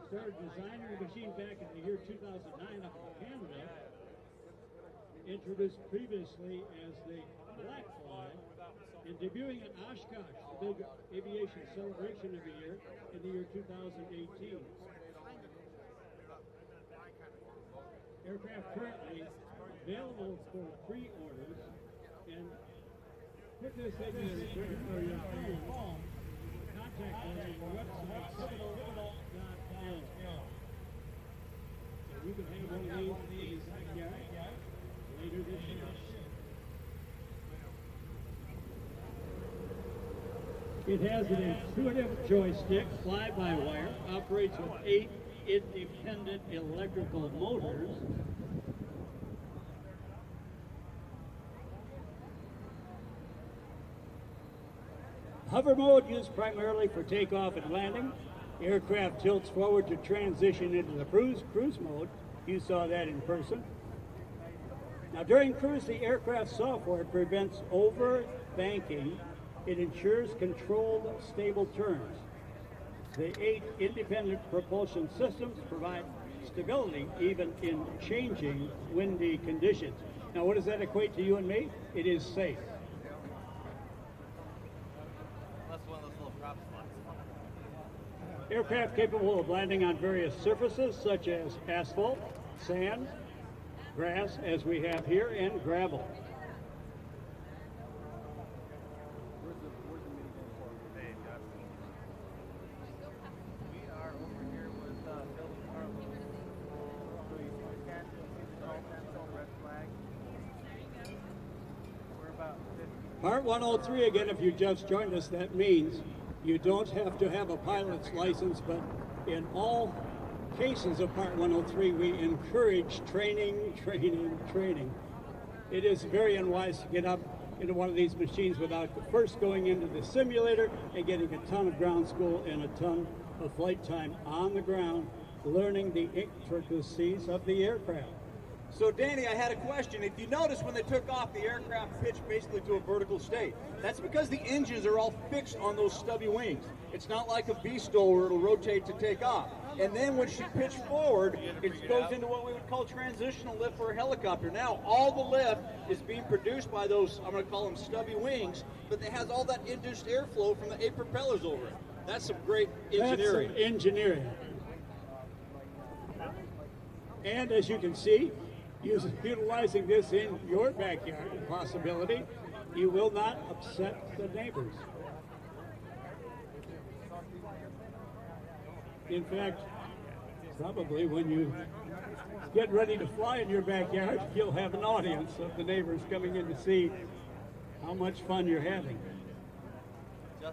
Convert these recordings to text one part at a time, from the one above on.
started designing the machine back in the year 2009 up in Canada. Introduced previously as the Black Fly, and debuting at Oshkosh, the big aviation celebration every year, in the year 2018. Aircraft currently available for pre-orders, and put this in your phone, contact us on our website, pivotal.com. So you can have one of these later this year. It has an intuitive joystick, fly-by-wire, operates with 8 independent electrical motors. Hover mode used primarily for takeoff and landing. Aircraft tilts forward to transition into the cruise mode. You saw that in person. Now during cruise, the aircraft software prevents over-banking. It ensures controlled, stable turns. The 8 independent propulsion systems provide stability even in changing windy conditions. Now what does that equate to you and me? It is safe. That's one of those little prop spots. Aircraft capable of landing on various surfaces such as asphalt, sand, grass, as we have here, and gravel. We are over here with Phil Carlos. Red flag. We're about 50. Part 103, again, if you just joined us, that means you don't have to have a pilot's license, but in all cases of Part 103, we encourage training. It is very unwise to get up into one of these machines without first going into the simulator and getting a ton of ground school and a ton of flight time on the ground, learning the intricacies of the aircraft. So Danny, I had a question. If you notice when they took off, the aircraft pitched basically to a vertical state. That's because the engines are all fixed on those stubby wings. It's not like a V-STOL where it'll rotate to take off. And then when she pitched forward, it goes into what we would call transitional lift for a helicopter. Now all the lift is being produced by those, I'm going to call them stubby wings, but it has all that induced airflow from the 8 propellers over it. That's some great engineering. That's some engineering. And as you can see, utilizing this in your backyard, a possibility, you will not upset the neighbors. In fact, probably when you get ready to fly in your backyard, you'll have an audience of the neighbors coming in to see how much fun you're having.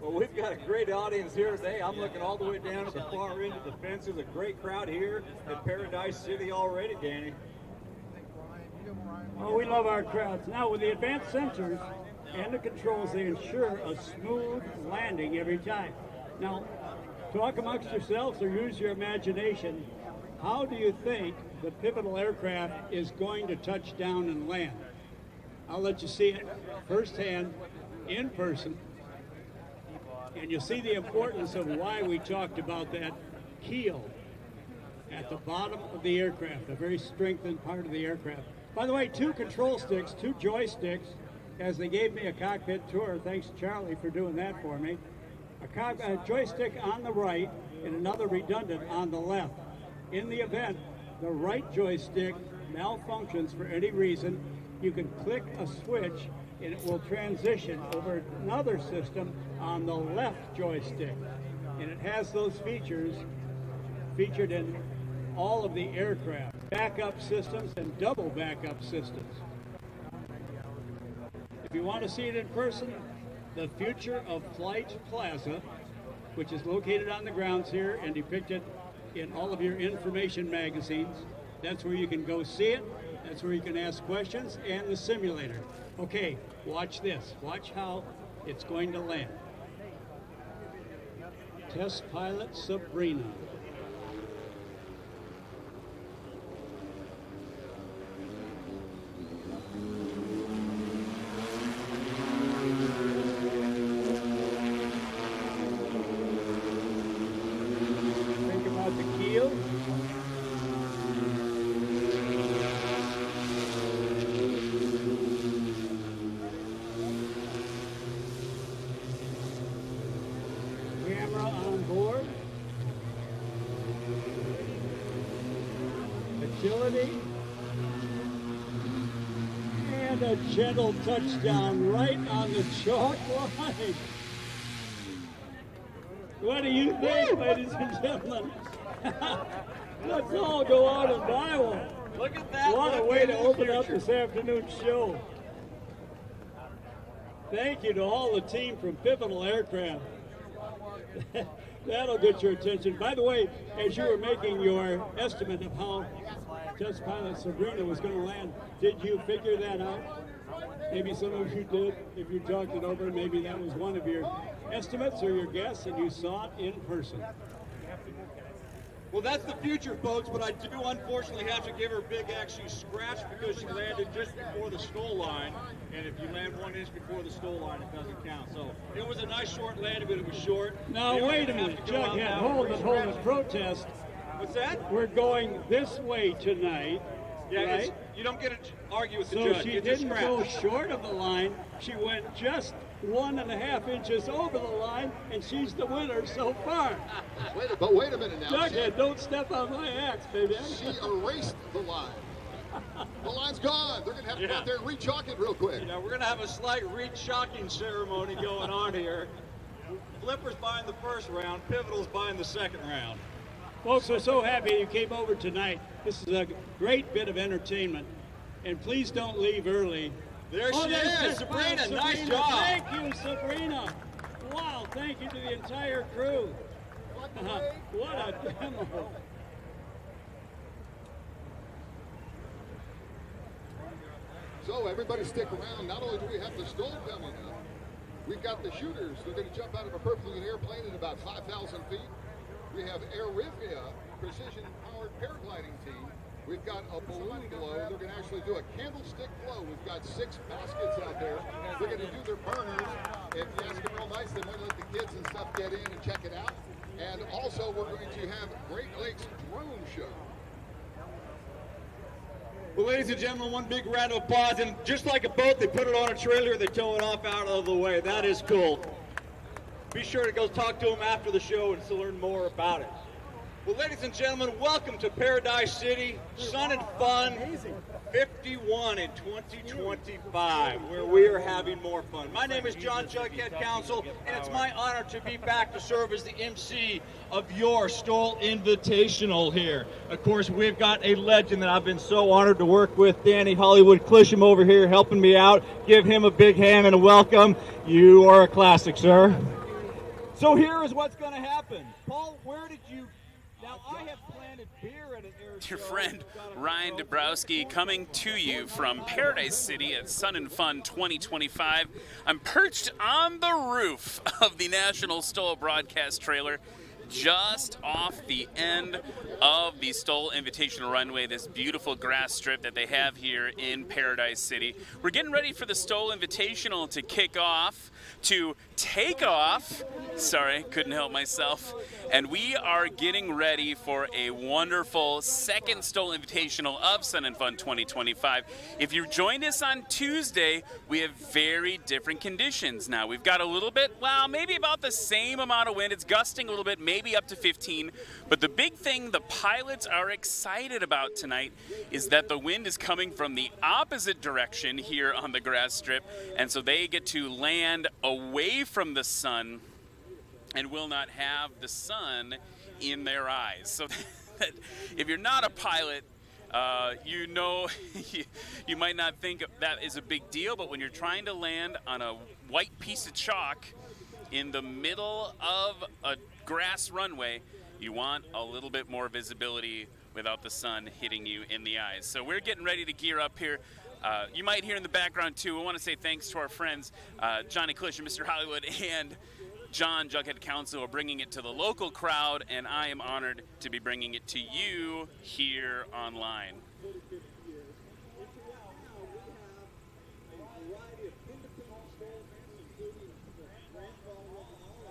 Well, we've got a great audience here today. I'm looking all the way down to the far end of the fences. A great crowd here at Paradise City already, Danny. Oh, we love our crowds. Now, with the advanced sensors and the controls, they ensure a smooth landing every time. Now, talk amongst yourselves or use your imagination. How do you think the pivotal aircraft is going to touch down and land? I'll let you see it firsthand, in person, and you'll see the importance of why we talked about that keel at the bottom of the aircraft, a very strengthened part of the aircraft. By the way, 2 control sticks, 2 joysticks, as they gave me a cockpit tour. Thanks, Charlie, for doing that for me. A joystick on the right and another redundant on the left. In the event the right joystick malfunctions for any reason, you can click a switch and it will transition over another system on the left joystick. And it has those features featured in all of the aircraft. Backup systems and double backup systems. If you want to see it in person, the Future of Flight Plaza, which is located on the grounds here and depicted in all of your information magazines, that's where you can go see it. That's where you can ask questions, and the simulator. Okay, watch this. Watch how it's going to land. Test pilot Sabrina. Think about the keel. agility. And a gentle touchdown right on the chalk line. What do you think, ladies and gentlemen? Let's all go out and buy one. Look at that. What a way to open up this afternoon's show. Thank you to all the team from Pivotal Aircraft. That'll get your attention. By the way, as you were making your estimate of how Test Pilot Sabrina was going to land, did you figure that out? Maybe some of you did. If you talked it over, maybe that was one of your estimates or your guess, and you saw it in person. Well, that's the future, folks, but I do unfortunately have to give her a big actually scratch because she landed just before the Stol line, and if you land 1 inch before the Stol line, it doesn't count. So it was a nice short landing, but it was short. Now, wait a minute, Jughead, hold it, protest. What's that? We're going this way tonight, Yeah, right? you don't get to argue with the So judge. she It's a didn't scratch. go short of the line. She went just 1.5 inches over the line, and she's the winner so far. Wait a minute now. Jughead, don't step on my axe, baby. She erased the line. The line's gone. They're going to have to go out there and re-chalk it real quick. Yeah, we're going to have a slight re-chalking ceremony going on here. Flipper's buying the first round, Pivotal's buying the second round. Folks, we're so happy you came over tonight. This is a great bit of entertainment. And please don't leave early. There she is, Sabrina, nice job. Thank you, Sabrina. Wow, thank you to the entire crew. What a demo. So everybody stick around. Not only do we have the Stol coming up, we've got the shooters. They're going to jump out of a perfectly airplane at about 5,000 feet. We have Airivia, precision-powered paragliding team. We've got a balloon blow. They're going to actually do a candlestick blow. We've got 6 baskets out there. They're going to do their burners. If you ask them real nice, they might let the kids and stuff get in and check it out. And also, we're going to have Great Lakes Drone Show. Well, ladies and gentlemen, one big round of applause. And just like a boat, they put it on a trailer, they tow it off out of the way. That is cool. Be sure to go talk to them after the show and to learn more about it. Well, ladies and gentlemen, welcome to Paradise City, Sun and Fun 51 in 2025, where we are having more fun. My name is John Jughead Council, and it's my honor to be back to serve as the MC of your Stol Invitational here. Of course, we've got a legend that I've been so honored to work with, Danny Hollywood Clisham over here helping me out. Give him a big hand and a welcome. You are a classic, sir. So here is what's going to happen. Paul, where did you... Now, I have planted beer at an air show. Your friend Ryan Dabrowski coming to you from Paradise City at Sun and Fun 2025. I'm perched on the roof of the National Stol broadcast trailer, just off the end of the Stol Invitational runway, this beautiful grass strip that they have here in Paradise City. We're getting ready for the Stol Invitational to kick off, to take off. Sorry, couldn't help myself. And we are getting ready for a wonderful second Stol Invitational of Sun and Fun 2025. If you joined us on Tuesday, we have very different conditions now. We've got a little bit, well, maybe about the same amount of wind. It's gusting a little bit, maybe up to 15. But the big thing the pilots are excited about tonight is that the wind is coming from the opposite direction here on the grass strip. And so they get to land away from the sun and will not have the sun in their eyes. So that if you're not a pilot, you know, you might not think that is a big deal, but when you're trying to land on a white piece of chalk in the middle of a grass runway, you want a little bit more visibility without the sun hitting you in the eyes. So we're getting ready to gear up here. You might hear in the background too, I want to say thanks to our friends, Johnny Clish and Mr. Hollywood and John Jughead Council are bringing it to the local crowd, and I am honored to be bringing it to you here online.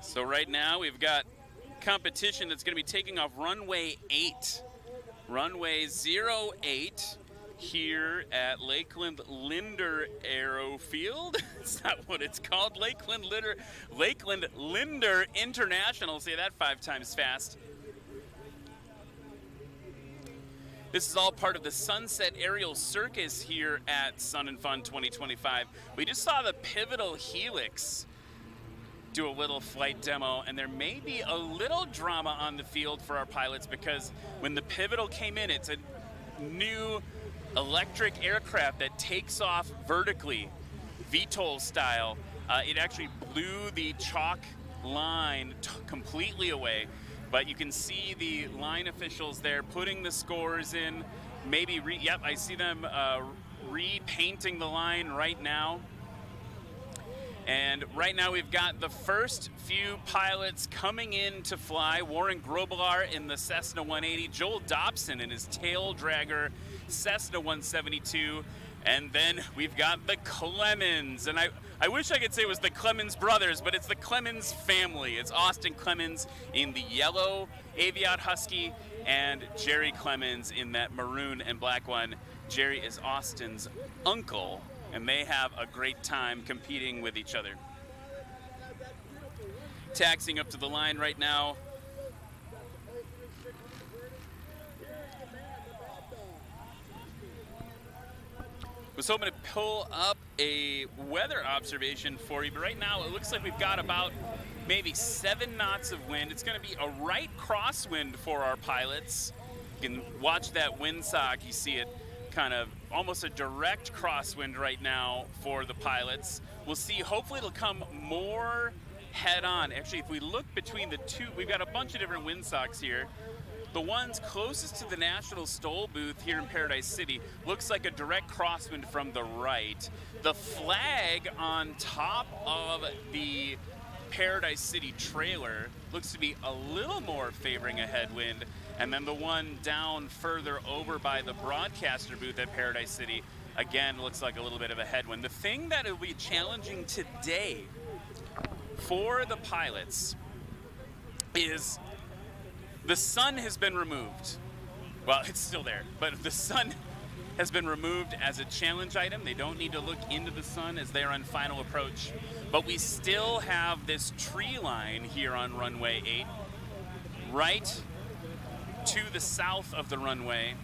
So right now we've got competition that's going to be taking off runway 8. Runway 08 here at Lakeland Linder Aerofield. It's not what it's called. Lakeland Linder International. Say that 5 times fast. This is all part of the Sunset Aerial Circus here at Sun and Fun 2025. We just saw the pivotal Helix do a little flight demo, and there may be a little drama on the field for our pilots because when the pivotal came in, it's a new electric aircraft that takes off vertically, VTOL style. It actually blew the chalk line completely away, but you can see the line officials there putting the scores in. Maybe, yep, I see them repainting the line right now. And right now we've got the first few pilots coming in to fly. Warren Grobelar in the Cessna 180, Joel Dobson in his tail dragger Cessna 172, and then we've got the Clemens. And I wish I could say it was the Clemens brothers, but it's the Clemens family. It's Austin Clemens in the yellow Aviat Husky and Jerry Clemens in that maroon and black one. Jerry is Austin's uncle, and they have a great time competing with each other. Taxiing up to the line right now. Was hoping to pull up a weather observation for you, but right now it looks like we've got about maybe 7 knots of wind. It's going to be a right crosswind for our pilots. You can watch that windsock. You see it kind of almost a direct crosswind right now for the pilots. We'll see. Hopefully it'll come more head on. Actually, if we look between the two, we've got a bunch of different windsocks here. The ones closest to the National Stol booth here in Paradise City looks like a direct crosswind from the right. The flag on top of the Paradise City trailer looks to be a little more favoring a headwind. And then the one down further over by the broadcaster booth at Paradise City, again, looks like a little bit of a headwind. The thing that will be challenging today for the pilots is the sun has been removed. Well, it's still there, but the sun has been removed as a challenge item. They don't need to look into the sun as they are on final approach. But we still have this tree line here on runway 8, right to the south of the runway.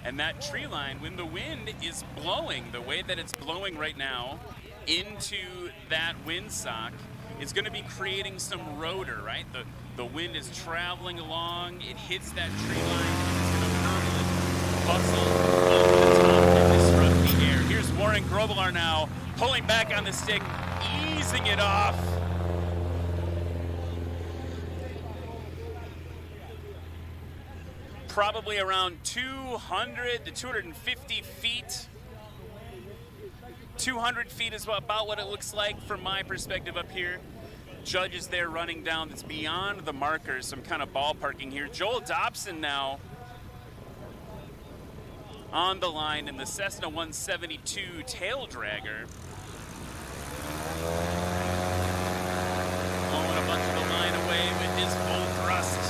And that tree line, when the wind is blowing the way that it's blowing right now into that windsock, is going to be creating some rotor, right? The wind is traveling along, it hits that tree line, it's going to hurtle and bustle over the top and disrupt the air. Here's Warren Grobelar now, pulling back on the stick, easing it off. Probably around 200 to 250 feet. 200 feet is about what it looks like from my perspective up here. Judges there running down. That's beyond the markers. Some kind of ballparking here. Joel Dobson now on the line in the Cessna 172 tail dragger. Blowing a bunch of the line away with his full thrust.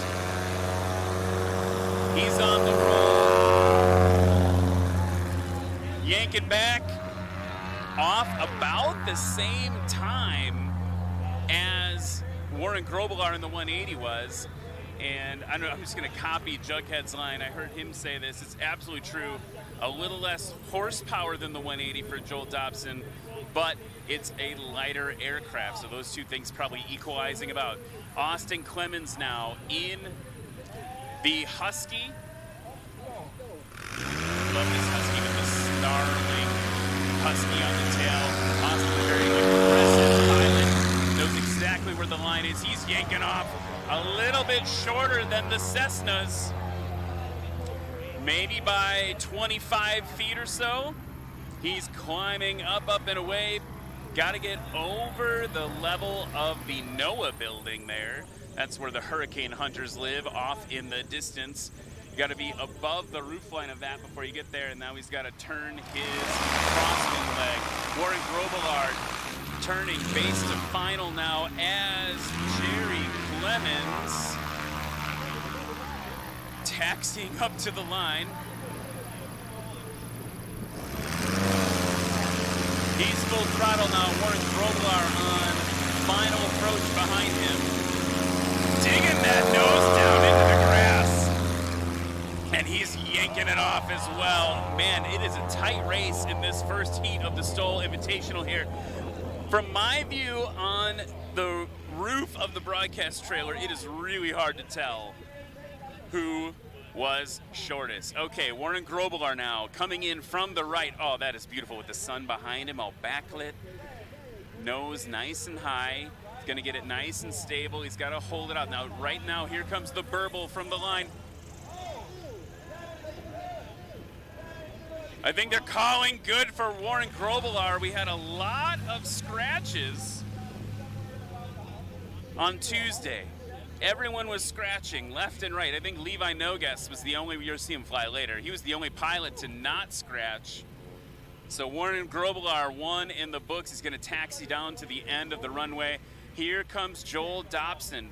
He's on the roll. Yanking back off about the same time as Warren Grobelar in the 180 was. And I know I'm just going to copy Jughead's line. I heard him say this. It's absolutely true. A little less horsepower than the 180 for Joel Dobson, but it's a lighter aircraft. So those two things probably equalizing about. Austin Clemens now in the Husky. Love this Husky with the snarling Husky on the tail. Austin, very aggressive pilot. Knows exactly where the line is. He's yanking off a little bit shorter than the Cessnas. Maybe by 25 feet or so. He's climbing up and away. Got to get over the level of the NOAA building there. That's where the hurricane hunters live, off in the distance. You got to be above the roofline of that before you get there, and now he's got to turn his crosswind leg. Warren Grobelar turning base to final now as Jerry Clemens taxiing up to the line. He's full throttle now. Warren Grobelar on final approach behind him. Digging that nose down into the grass. And he's off as well. Man, it is a tight race in this first heat of the Stol Invitational here. From my view on the roof of the broadcast trailer, it is really hard to tell who was shortest. Okay, Warren Grobelar now coming in from the right. Oh, that is beautiful with the sun behind him, all backlit. Nose nice and high. He's gonna get it nice and stable. He's gotta hold it out. Now, right now, here comes the burble from the line. I think they're calling good for Warren Grobelar. We had a lot of scratches on Tuesday. Everyone was scratching left and right. I think Levi Nogas was the only, you'll see him fly later, he was the only pilot to not scratch. So Warren Grobelar won in the books. He's gonna taxi down to the end of the runway. Here comes Joel Dobson,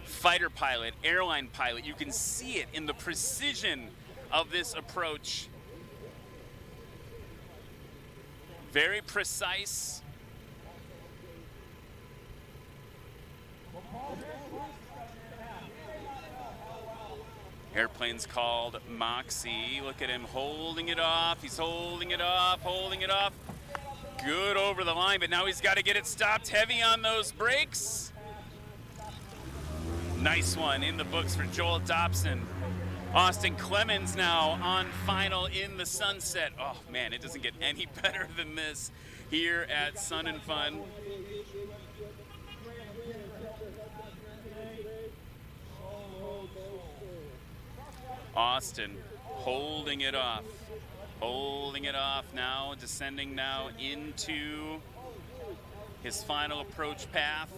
fighter pilot, airline pilot. You can see it in the precision of this approach. Very precise. Airplane's called Moxie. Look at him holding it off. He's holding it off, holding it off. Good over the line, but now he's got to get it stopped heavy on those brakes. Nice one in the books for Joel Dobson. Austin Clemens now on final in the sunset. Oh man, it doesn't get any better than this here at Sun and Fun. Austin holding it off now, descending now into his final approach path.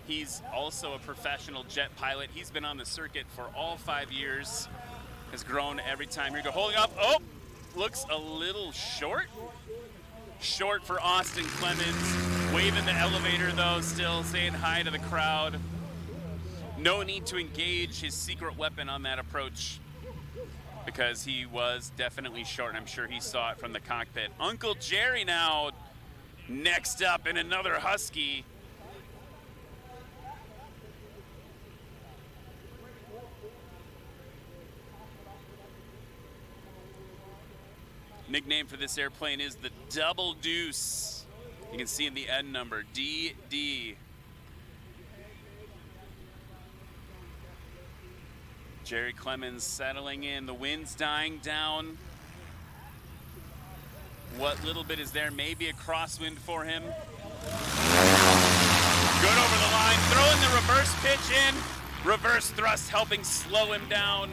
He's also a professional jet pilot. He's been on the circuit for all 5 years, has grown every time. Here we go, holding up, oh, looks a little short. Short for Austin Clemens, waving the elevator though, still saying hi to the crowd. No need to engage his secret weapon on that approach because he was definitely short, and I'm sure he saw it from the cockpit. Uncle Jerry now next up in another Husky. Nickname for this airplane is the Double Deuce. You can see in the N number, DD. Jerry Clemens settling in, the wind's dying down. What little bit is there, maybe a crosswind for him. Good over the line, throwing the reverse pitch in. Reverse thrust helping slow him down.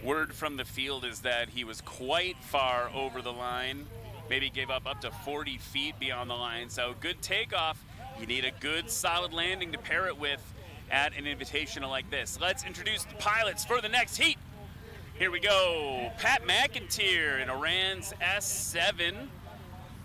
Word from the field is that he was quite far over the line. Maybe gave up to 40 feet beyond the line, so good takeoff. You need a good, solid landing to pair it with at an invitational like this. Let's introduce the pilots for the next heat. Here we go. Pat McIntyre in Iran's S7.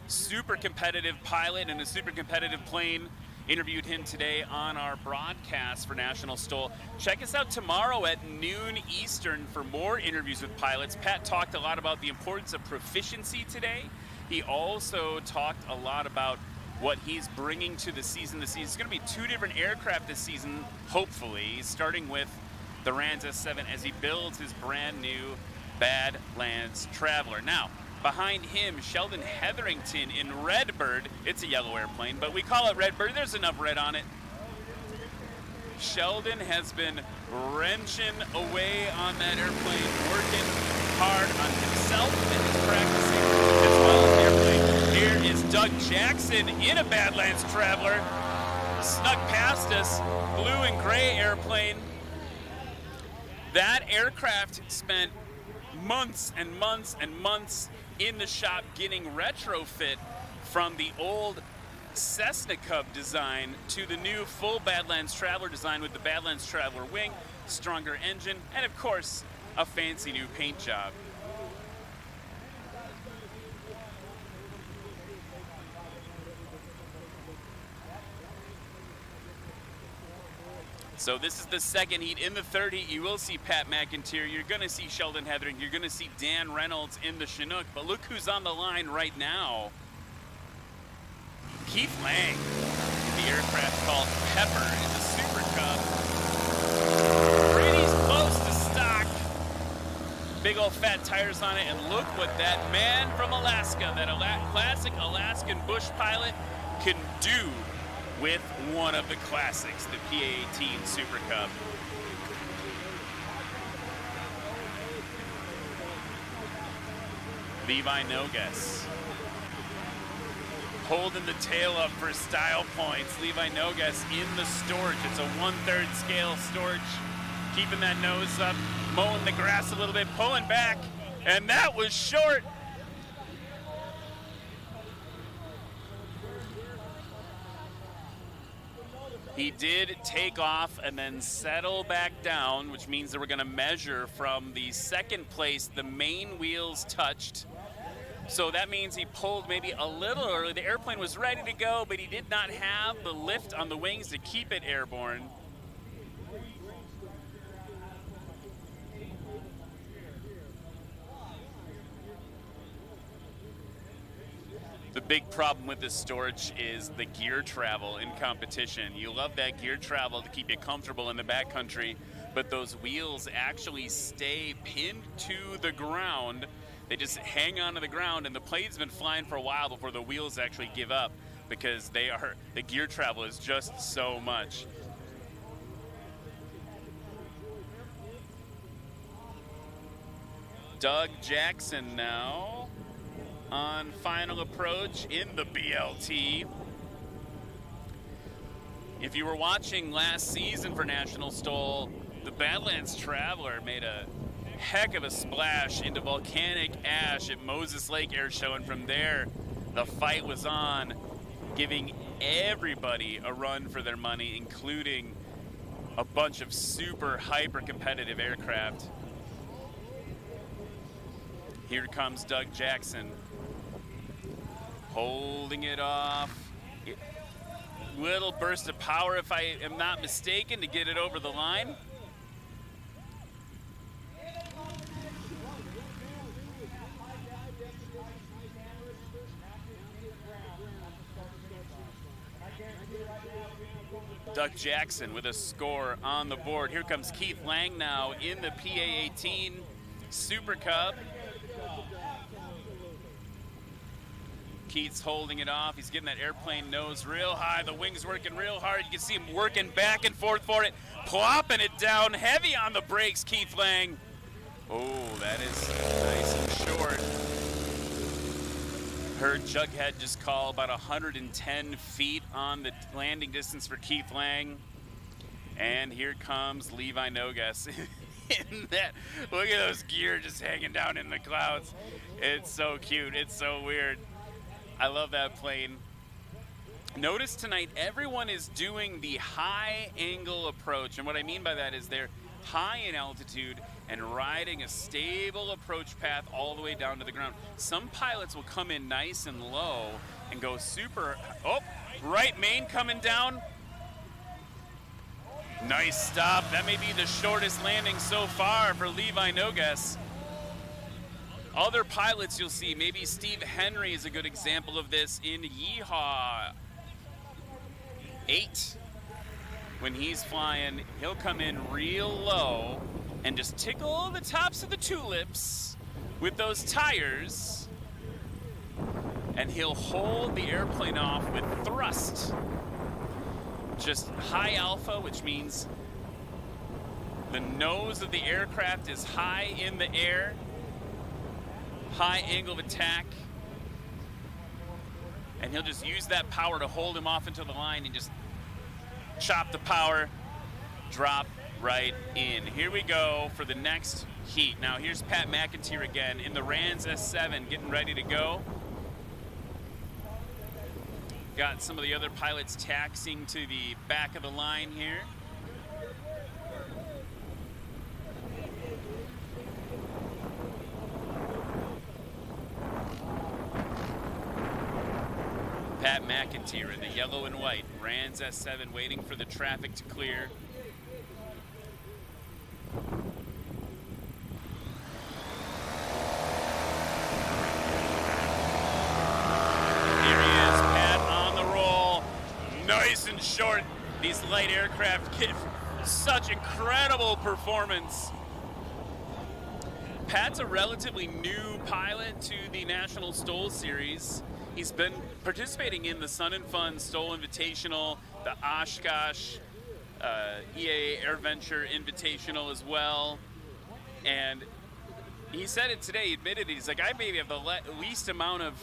Super competitive pilot in a super competitive plane. Interviewed him today on our broadcast for National Stol. Check us out tomorrow at noon Eastern for more interviews with pilots. Pat talked a lot about the importance of proficiency today. He also talked a lot about what he's bringing to the season. It's going to be 2 different aircraft this season, hopefully, starting with the Rans S7 as he builds his brand new Badlands Traveler. Now, behind him, Sheldon Hetherington in Redbird. It's a yellow airplane, but we call it Redbird. There's enough red on it. Sheldon has been wrenching away on that airplane, working hard on himself and his practicing as well as the airplane. Here is Doug Jackson in a Badlands Traveler. Snuck past us, blue and gray airplane. That aircraft spent months and months and months in the shop getting retrofit from the old Cessna Cub design to the new full Badlands Traveler design with the Badlands Traveler wing, stronger engine, and of course, a fancy new paint job. So this is the second heat. In the third heat, you will see Pat McIntyre. You're going to see Sheldon Hetherington. You're going to see Dan Reynolds in the Chinook. But look who's on the line right now. Keith Lang, the aircraft called Pepper, is a Super Cub. big old fat tires on it, and look what that man from Alaska, that classic Alaskan bush pilot, can do with one of the classics, the PA-18 Super Cub. Levi Nogas holding the tail up for style points. Levi Nogas in the storage. It's a 1/3 scale storage. Keeping that nose up, mowing the grass a little bit, pulling back, and that was short. He did take off and then settle back down, which means that we're going to measure from the second place. The main wheels touched. So that means he pulled maybe a little early. The airplane was ready to go, but he did not have the lift on the wings to keep it airborne. The big problem with this storage is the gear travel in competition. You love that gear travel to keep you comfortable in the backcountry, but those wheels actually stay pinned to the ground. They just hang onto the ground, and the plane's been flying for a while before the wheels actually give up because the gear travel is just so much. Doug Jackson now on final approach in the BLT. If you were watching last season for National Stol, the Badlands Traveler made a heck of a splash into volcanic ash at Moses Lake Air Show, and from there the fight was on, giving everybody a run for their money, including a bunch of super hyper competitive aircraft. Here comes Doug Jackson holding it off. Little burst of power, if I am not mistaken, to get it over the line. Doug Jackson with a score on the board. Here comes Keith Lang now in the PA-18 Super Cub. Keith's holding it off. He's getting that airplane nose real high. The wings working real hard. You can see him working back and forth for it, plopping it down heavy on the brakes, Keith Lang. Oh, that is nice and short. Heard Jughead just call about 110 feet on the landing distance for Keith Lang. And here comes Levi Nogas. In that, look at those gear just hanging down in the clouds. It's so cute. It's so weird. I love that plane. Notice tonight everyone is doing the high angle approach. And what I mean by that is they're high in altitude and riding a stable approach path all the way down to the ground. Some pilots will come in nice and low and go super, oh, right main coming down. Nice stop. That may be the shortest landing so far for Levi Nogas. Other pilots you'll see, maybe Steve Henry is a good example of this in Yeehaw 8. When he's flying, he'll come in real low and just tickle the tops of the tulips with those tires, and he'll hold the airplane off with thrust. Just high alpha, which means the nose of the aircraft is high in the air, high angle of attack, and he'll just use that power to hold him off into the line and just chop the power, drop right in. Here we go for the next heat. Now here's Pat McIntyre again in the Rans S7 getting ready to go. Got some of the other pilots taxiing to the back of the line here. Pat McIntyre in the yellow and white Rans S7 waiting for the traffic to clear. Nice and short. These light aircraft give such incredible performance. Pat's a relatively new pilot to the National Stol Series. He's been participating in the Sun and Fun Stol Invitational, the Oshkosh EAA AirVenture Invitational as well. And he said it today, he admitted it. He's like, I maybe have the least amount of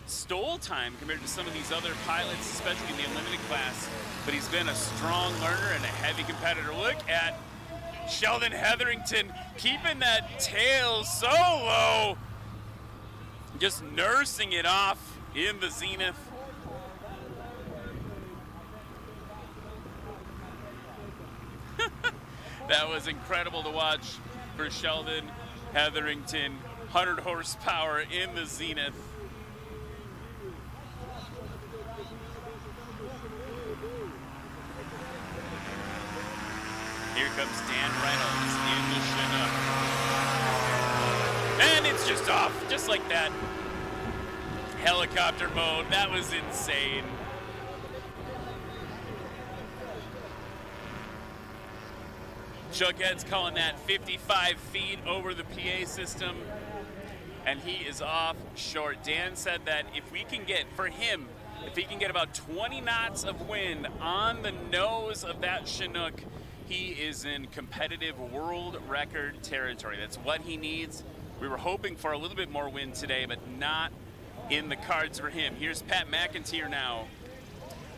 Stol time compared to some of these other pilots, especially in the Unlimited class. But he's been a strong learner and a heavy competitor. Look at Sheldon Hetherington keeping that tail so low, just nursing it off in the zenith. That was incredible to watch for Sheldon Hetherington. 100 horsepower in the zenith. Here comes Dan Reynolds in the Chinook. And it's just off, just like that. Helicopter mode, that was insane. Chuckhead's calling that 55 feet over the PA system. And he is off short. Dan said that if we can get, for him, if he can get about 20 knots of wind on the nose of that Chinook, he is in competitive world record territory. That's what he needs. We were hoping for a little bit more wind today, but not in the cards for him. Here's Pat McIntyre now.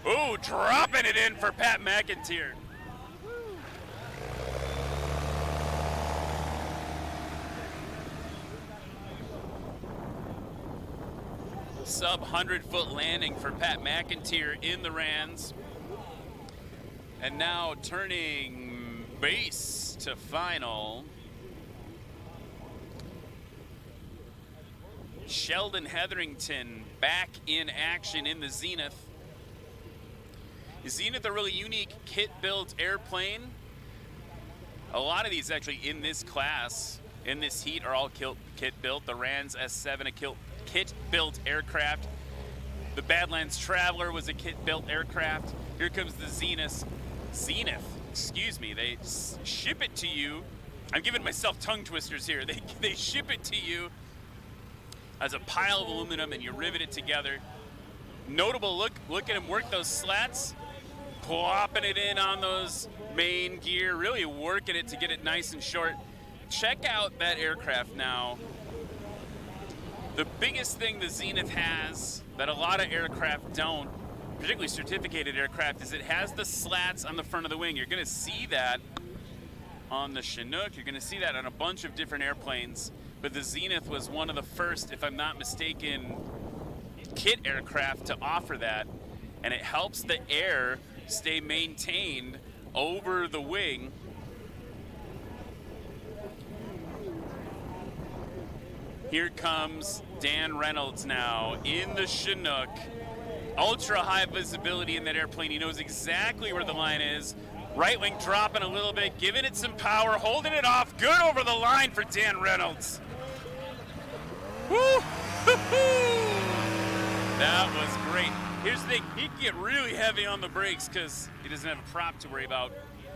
Ooh, dropping it in for Pat McIntyre. Sub 100-foot landing for Pat McIntyre in the Rands. And now turning base to final. Sheldon Hetherington back in action in the Zenith. The Zenith, a really unique kit-built airplane. A lot of these actually in this class, in this heat, are all kit-built. The Rands S7, a kit-built aircraft. The Badlands Traveler was a kit-built aircraft. Here comes the Zenith, excuse me. They ship it to you. I'm giving myself tongue twisters here. They ship it to you as a pile of aluminum and you rivet it together. Notable, look at him work those slats, plopping it in on those main gear, really working it to get it nice and short. Check out that aircraft now. The biggest thing the Zenith has that a lot of aircraft don't, particularly certificated aircraft, is it has the slats on the front of the wing. You're gonna see that on the Chinook, you're gonna see that on a bunch of different airplanes, but the Zenith was one of the first, if I'm not mistaken, kit aircraft to offer that, and it helps the air stay maintained over the wing. Here comes Dan Reynolds now in the Chinook. Ultra high visibility in that airplane. He knows exactly where the line is. Right wing dropping a little bit, giving it some power, holding it off. Good over the line for Dan Reynolds. Woo! That was great. Here's the thing, he can get really heavy on the brakes because he doesn't have a prop to worry about.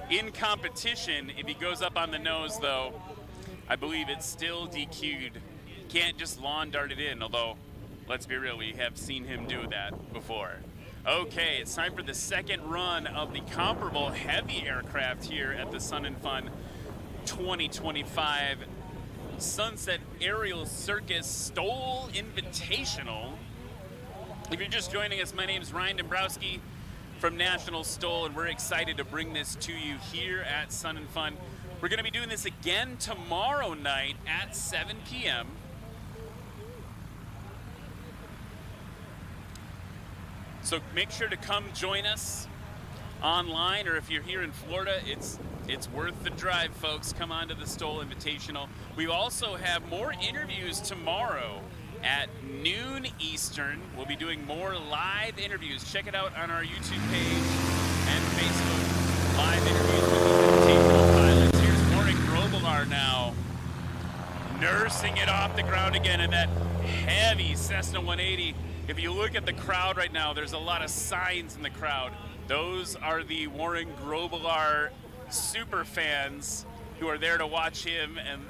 In competition, if he goes up on the nose though, I believe it's still DQ'd. Can't just lawn dart it in, although, let's be real, we have seen him do that before. Okay, it's time for the second run of the comparable heavy aircraft here at the Sun and Fun 2025 Sunset Aerial Circus Stol Invitational. If you're just joining us, my name is Ryan Dombrowski from National Stol, and we're excited to bring this to you here at Sun and Fun. We're going to be doing this again tomorrow night at 7 p.m. So make sure to come join us online, or if you're here in Florida, it's worth the drive, folks. Come on to the Stol Invitational. We also have more interviews tomorrow at noon Eastern. We'll be doing more live interviews. Check it out on our YouTube page and Facebook. Live interviews with the Invitational pilots. Here's Warren Grobelar now, nursing it off the ground again in that heavy Cessna 180. If you look at the crowd right now, there's a lot of signs in the crowd. Those are the Warren Grobelar super fans who are there to watch him, and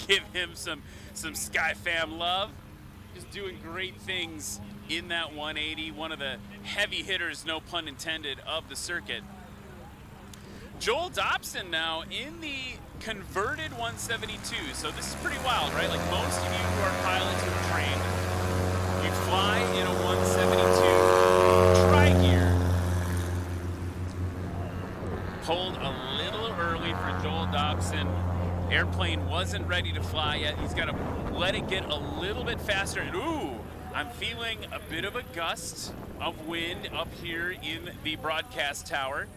give him some Sky Fam love. Just doing great things in that 180. One of the heavy hitters, no pun intended, of the circuit. Joel Dobson now in the converted 172. So this is pretty wild, right? Like most of you who are pilots who are trained, you fly in a 172 tri-gear. Pulled a little early for Joel Dobson. Airplane wasn't ready to fly yet. He's got to let it get a little bit faster. And ooh, I'm feeling a bit of a gust of wind up here in the broadcast tower.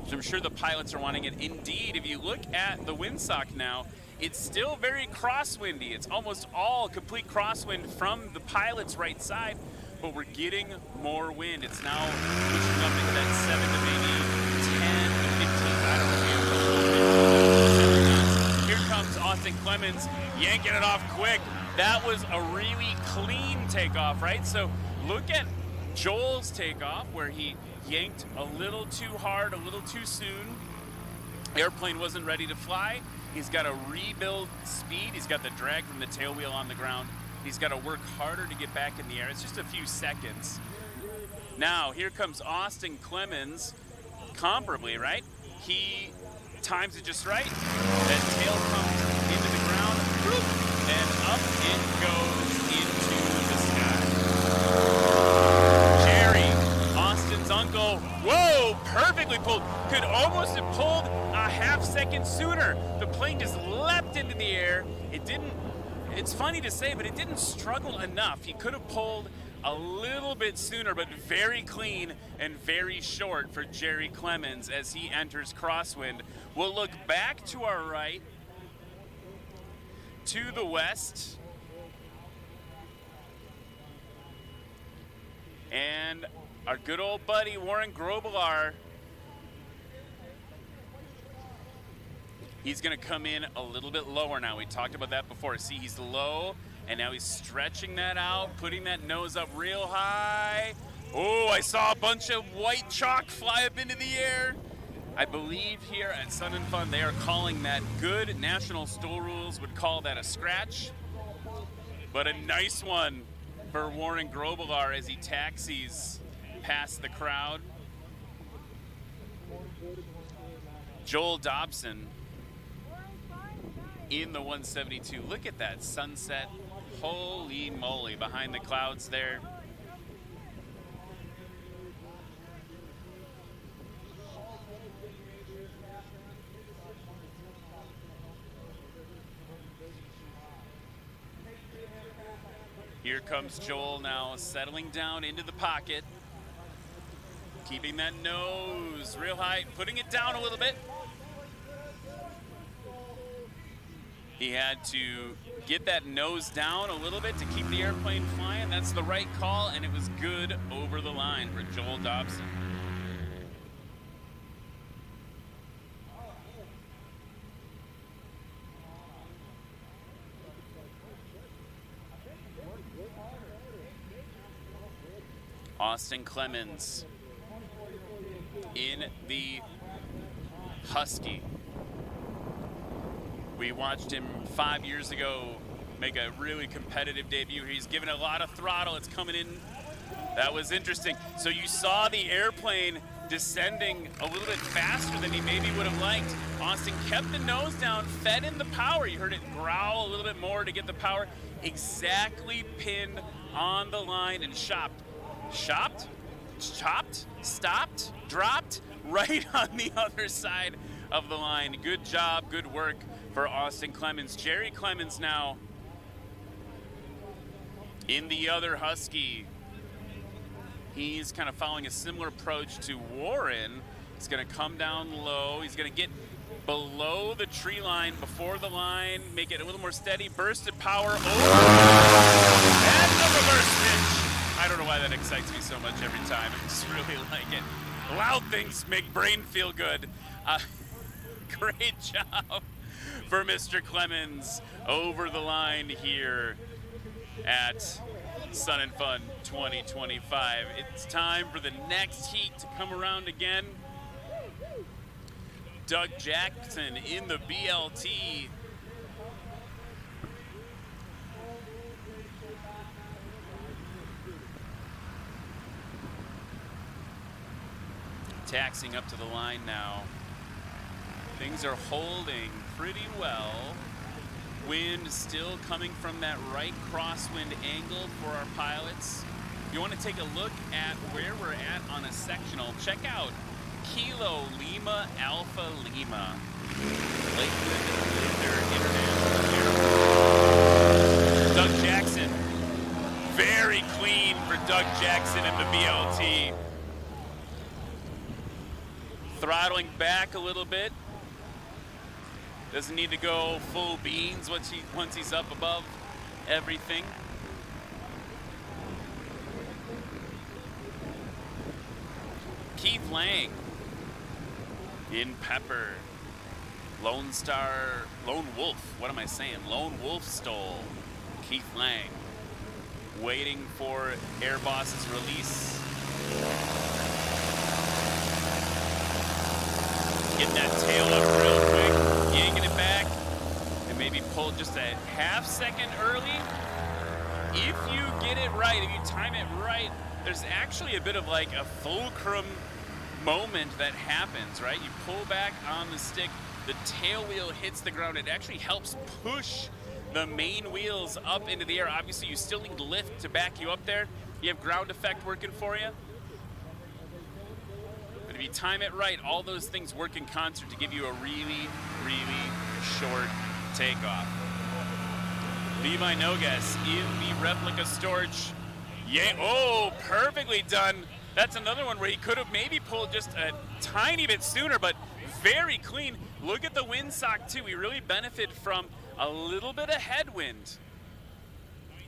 So I'm sure the pilots are wanting it. Indeed, if you look at the windsock now, it's still very crosswindy. It's almost all complete crosswind from the pilot's right side, but we're getting more wind. It's now pushing up into that 7 to maybe 10 to 15. I don't know. Here comes Austin Clemens yanking it off quick. That was a really clean takeoff, right? So look at Joel's takeoff where he yanked a little too hard, a little too soon. Airplane wasn't ready to fly. He's got to rebuild speed. He's got the drag from the tail wheel on the ground. He's got to work harder to get back in the air. It's just a few seconds. Now, here comes Austin Clemens, comparably, right? He times it just right. That tail comes into the ground, and up it goes into the sky. Jerry, Austin's uncle, whoa, perfectly pulled. Could almost have pulled a half second sooner. The plane just leapt into the air. It didn't, it's funny to say, but it didn't struggle enough. He could have pulled a little bit sooner, but very clean and very short for Jerry Clemens as he enters crosswind. We'll look back to our right, to the west, and our good old buddy Warren Grobelar. He's going to come in a little bit lower now. We talked about that before. See, he's low, and now he's stretching that out, putting that nose up real high. Oh, I saw a bunch of white chalk fly up into the air. I believe here at Sun and Fun, they are calling that good. National Stol rules would call that a scratch. But a nice one for Warren Grobelar as he taxis past the crowd. Joel Dobson in the 172. Look at that sunset. Holy moly, behind the clouds there. Here comes Joel now settling down into the pocket. Keeping that nose real high, putting it down a little bit. He had to get that nose down a little bit to keep the airplane flying. That's the right call, and it was good over the line for Joel Dobson. Austin Clemens in the Husky. We watched him 5 years ago make a really competitive debut. He's given a lot of throttle. It's coming in. That was interesting. So you saw the airplane descending a little bit faster than he maybe would have liked. Austin kept the nose down, fed in the power. You heard it growl a little bit more to get the power. Exactly pinned on the line and chopped, stopped, dropped right on the other side of the line. Good job, good work for Austin Clemens. Jerry Clemens now in the other Husky. He's kind of following a similar approach to Warren. He's going to come down low. He's going to get below the tree line, before the line, make it a little more steady. Bursted power over. And the reverse pitch. I don't know why that excites me so much every time. I just really like it. Loud things make brain feel good. Great job for Mr. Clemens over the line here at Sun and Fun 2025. It's time for the next heat to come around again. Doug Jackson in the BLT Taxiing up to the line now. Things are holding pretty well. Wind still coming from that right crosswind angle for our pilots. If you want to take a look at where we're at on a sectional, check out Kilo Lima Alpha Lima. Lakeland International Airport. Doug Jackson. Very clean for Doug Jackson in the BLT. Throttling back a little bit. Doesn't need to go full beans once he's up above everything. Keith Lang in Pepper. Lone Wolf, what am I saying? Lone Wolf Stol. Keith Lang waiting for Airboss's release. Getting that tail up real quick, yanking it back, and maybe pull just a half second early. If you get it right, if you time it right, there's actually a bit of like a fulcrum moment that happens, right? You pull back on the stick, the tail wheel hits the ground. It actually helps push the main wheels up into the air. Obviously, you still need lift to back you up there. You have ground effect working for you. But if you time it right, all those things work in concert to give you a really, really short takeoff. Levi Nogas in the replica storage. Yeah, oh, perfectly done. That's another one where he could have maybe pulled just a tiny bit sooner, but very clean. Look at the windsock too. We really benefit from a little bit of headwind.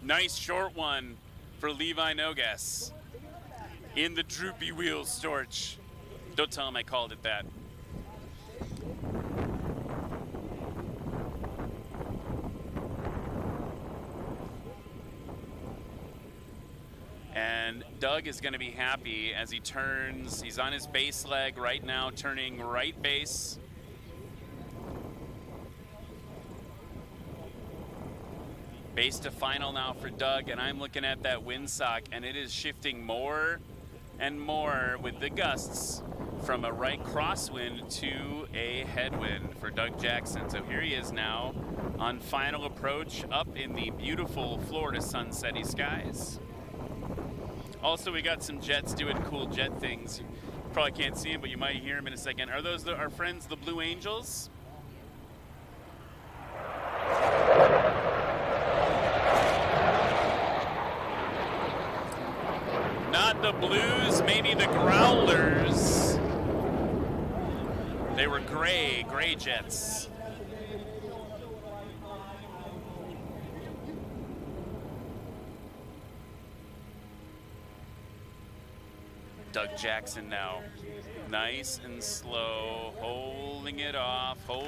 Nice short one for Levi Nogas in the droopy wheel storage. Don't tell him I called it that. And Doug is going to be happy as he turns. He's on his base leg right now, turning right base. Base to final now for Doug, and I'm looking at that windsock, and it is shifting more and more with the gusts from a right crosswind to a headwind for Doug Jackson. So here he is now on final approach up in the beautiful Florida sunsetty skies. Also, we got some jets doing cool jet things. You probably can't see them, but you might hear them in a second. Are those our friends, the Blue Angels? Not the Blues, maybe the Growlers. They were gray jets. Doug Jackson now, nice and slow, holding it off, and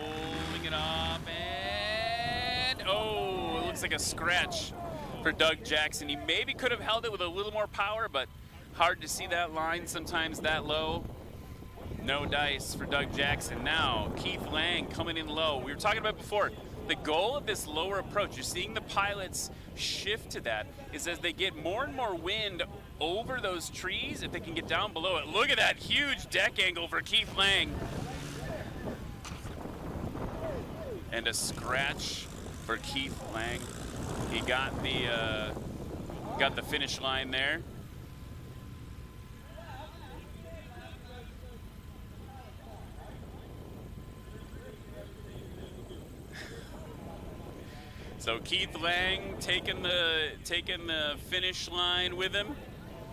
oh, it looks like a scratch for Doug Jackson. He maybe could have held it with a little more power, but hard to see that line sometimes that low. No dice for Doug Jackson. Now, Keith Lang coming in low. We were talking about before, the goal of this lower approach, you're seeing the pilots shift to that, is as they get more and more wind over those trees, if they can get down below it. Look at that huge deck angle for Keith Lang. And a scratch for Keith Lang. He got the finish line there. So Keith Lang taking the finish line with him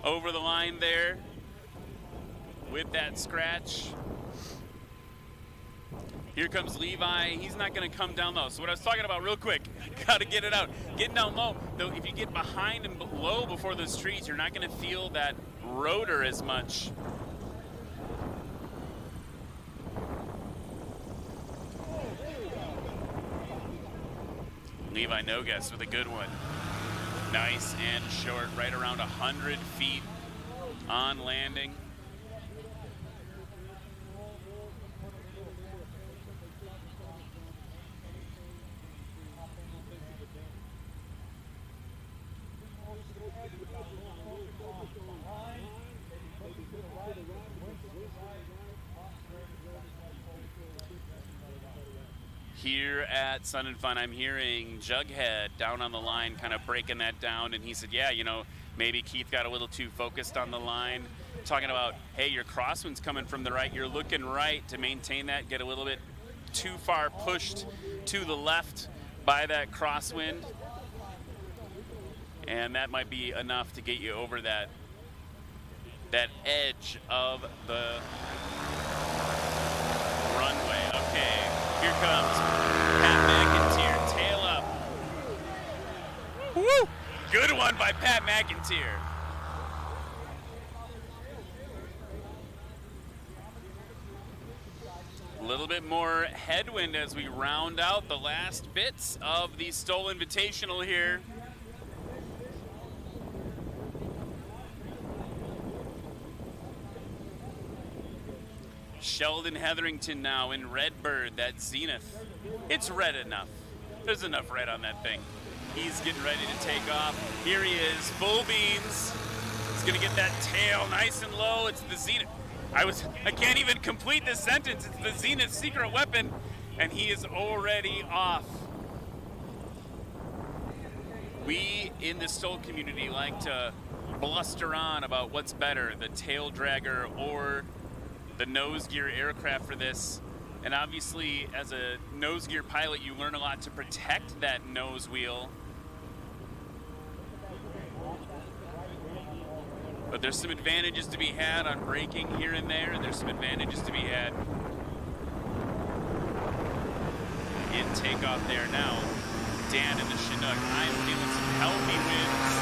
over the line there with that scratch. Here comes Levi. He's not going to come down low. So what I was talking about real quick, got to get it out. Getting down low, though, if you get behind and low before those trees, you're not going to feel that rotor as much. Levi Nogas with a good one. Nice and short, right around 100 feet on landing. here at Sun and Fun. I'm hearing Jughead down on the line kind of breaking that down, and he said, yeah, you know, maybe Keith got a little too focused on the line, talking about, hey, your crosswind's coming from the right, you're looking right to maintain that, get a little bit too far pushed to the left by that crosswind, and that might be enough to get you over that edge of the runway. Okay, here comes Pat McIntyre, tail up. Woo! Good one by Pat McIntyre. A little bit more headwind as we round out the last bits of the Stol Invitational here. Sheldon Hetherington now in Redbird, that Zenith. It's red enough. There's enough red on that thing. He's getting ready to take off. Here he is, full beans. He's gonna get that tail nice and low. It's the Zenith. I can't even complete this sentence. It's the Zenith secret weapon, and he is already off. We in the Stol community like to bluster on about what's better, the tail dragger or the nose gear aircraft for this. And obviously, as a nose gear pilot, you learn a lot to protect that nose wheel. But there's some advantages to be had on braking here and there, and there's some advantages to be had in takeoff there. Now, Dan in the Chinook, I'm feeling some healthy winds.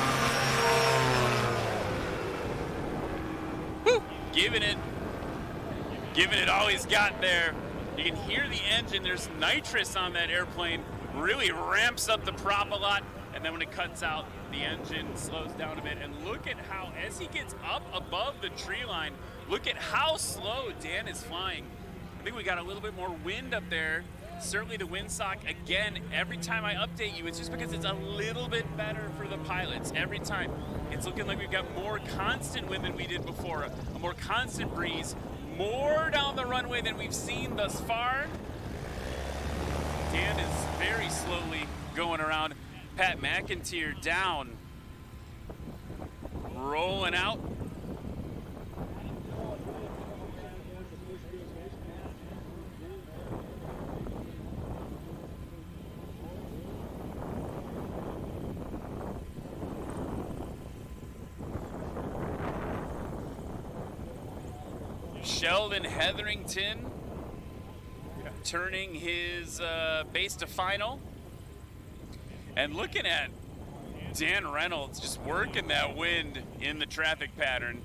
Woo! Giving it all he's got there. You can hear the engine. There's nitrous on that airplane. Really ramps up the prop a lot. And then when it cuts out, the engine slows down a bit. And look at how, as he gets up above the tree line, look at how slow Dan is flying. I think we got a little bit more wind up there. Certainly the windsock, again, every time I update you, it's just because it's a little bit better for the pilots. Every time. It's looking like we've got more constant wind than we did before. A more constant breeze. More down the runway than we've seen thus far. Dan is very slowly going around. Pat McIntyre down. Rolling out. Sheldon Hetherington turning his base to final. And looking at Dan Reynolds just working that wind in the traffic pattern.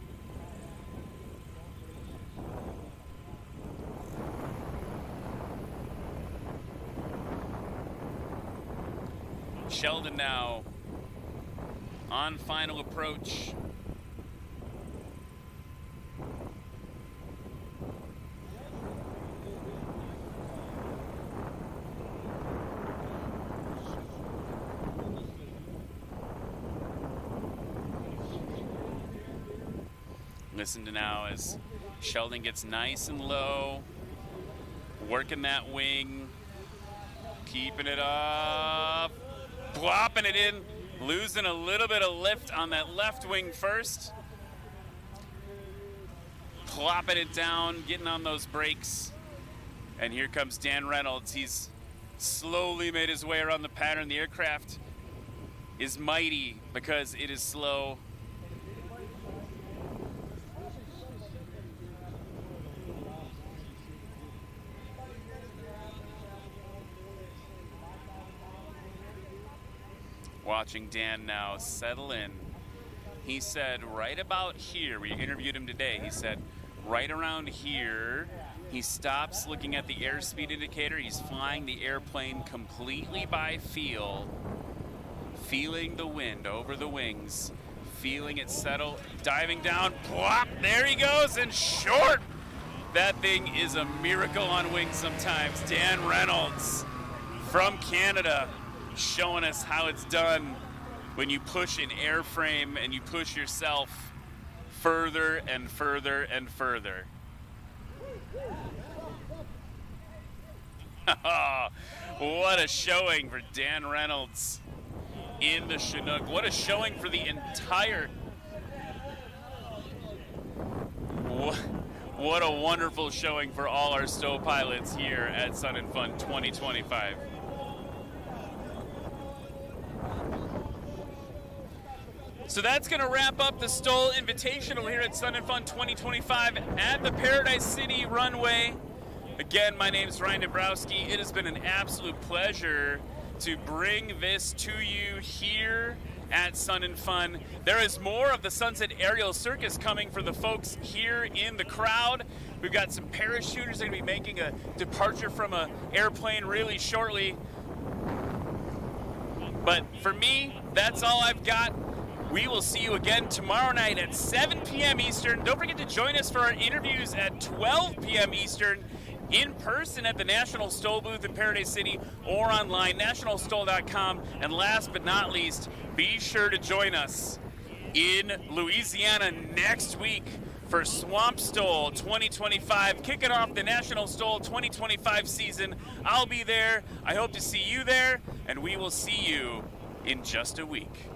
Sheldon now on final approach. Listen to now as Sheldon gets nice and low, working that wing, keeping it up, plopping it in, losing a little bit of lift on that left wing first, plopping it down, getting on those brakes, and here comes Dan Reynolds. He's slowly made his way around the pattern. The aircraft is mighty because it is slow. Watching Dan now settle in. He said right about here, we interviewed him today, he said right around here, he stops looking at the airspeed indicator. He's flying the airplane completely by feel, feeling the wind over the wings, feeling it settle, diving down, plop, there he goes, and short. That thing is a miracle on wings sometimes. Dan Reynolds from Canada, showing us how it's done when you push an airframe and you push yourself further and further and further. What a showing for Dan Reynolds in the Chinook. What a showing for the entire... What a wonderful showing for all our STOL pilots here at Sun and Fun 2025. So that's going to wrap up the Stol Invitational here at Sun and Fun 2025 at the Paradise City runway. Again, my name is Ryan Dabrowski. It has been an absolute pleasure to bring this to you here at Sun and Fun. There is more of the Sunset Aerial Circus coming for the folks here in the crowd. We've got some parachuters that are going to be making a departure from an airplane really shortly. But for me, that's all I've got. We will see you again tomorrow night at 7 p.m. Eastern. Don't forget to join us for our interviews at 12 p.m. Eastern in person at the National STOL booth in Paradise City or online, nationalstol.com. And last but not least, be sure to join us in Louisiana next week for Swamp STOL 2025, kicking off the National STOL 2025 season. I'll be there. I hope to see you there, and we will see you in just a week.